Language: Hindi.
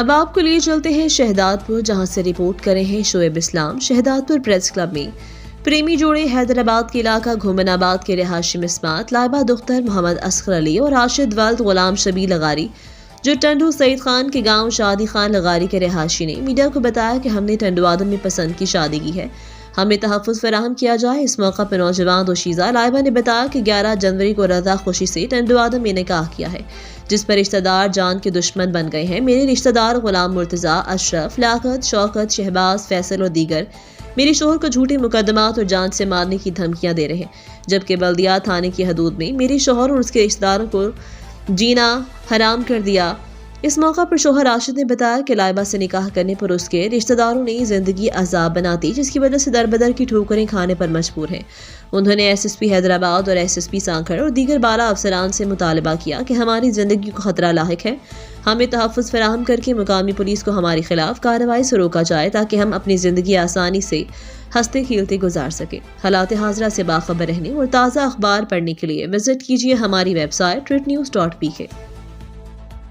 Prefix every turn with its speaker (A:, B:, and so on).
A: अब आपको लिए चलते हैं शहदादपुर, जहां से रिपोर्ट करे हैं शोएब इस्लाम। शहदादपुर प्रेस क्लब में प्रेमी जोड़े हैदराबाद के इलाका घुमनाबाद के रिहायशी मिसबात लाइबा दुख्तर मोहम्मद असगर अली और राशिद वल्द गुलाम शबी लगारी, जो टंडू सईद खान के गांव शादी खान लगारी के रिहायशी ने मीडिया को बताया कि हमने टंडू आदम में पसंद की शादी की है, हमें तहफ़्फ़ुज़ फराहम किया जाए। इस मौका पर नौजवान दोशीज़ा लाइबा ने बताया कि 11 जनवरी को रज़ा खुशी से टंडू आदम में निकाह किया है, जिस पर रिश्तेदार जान के दुश्मन बन गए हैं। मेरे रिश्तेदार गुलाम मुर्तज़ा, अशरफ, लियाकत, शौकत, शहबाज, फैसल और दीगर मेरे शोहर को झूठे मुकदमात और जान से मारने की धमकियां दे रहे हैं, जबकि बल्दिया थाने की हदूद में मेरे शोहर और उसके रिश्तेदारों को जीना हराम कर दिया। इस मौका पर शोहर राशिद ने बताया कि लाइबा से निकाह करने पर उसके रिश्तेदारों ने जिंदगी अजाब बना दी, जिसकी वजह से दरबदर की ठोकरें खाने पर मजबूर हैं। उन्होंने SSP हैदराबाद और SSP सांखर और दीगर बाला अफसरान से मुतालबा किया कि हमारी जिंदगी को खतरा लाहिक है, हमें तहफ़्फ़ुज़ फराहम करके मुकामी पुलिस को हमारे खिलाफ कार्रवाई से रोका जाए ताकि हम अपनी ज़िंदगी आसानी से हंसते खेलते गुजार सकें। हालात हाज़िरा से बाखबर रहने और ताज़ा अखबार पढ़ने के लिए विजिट कीजिए हमारी वेबसाइट TritNews.pk।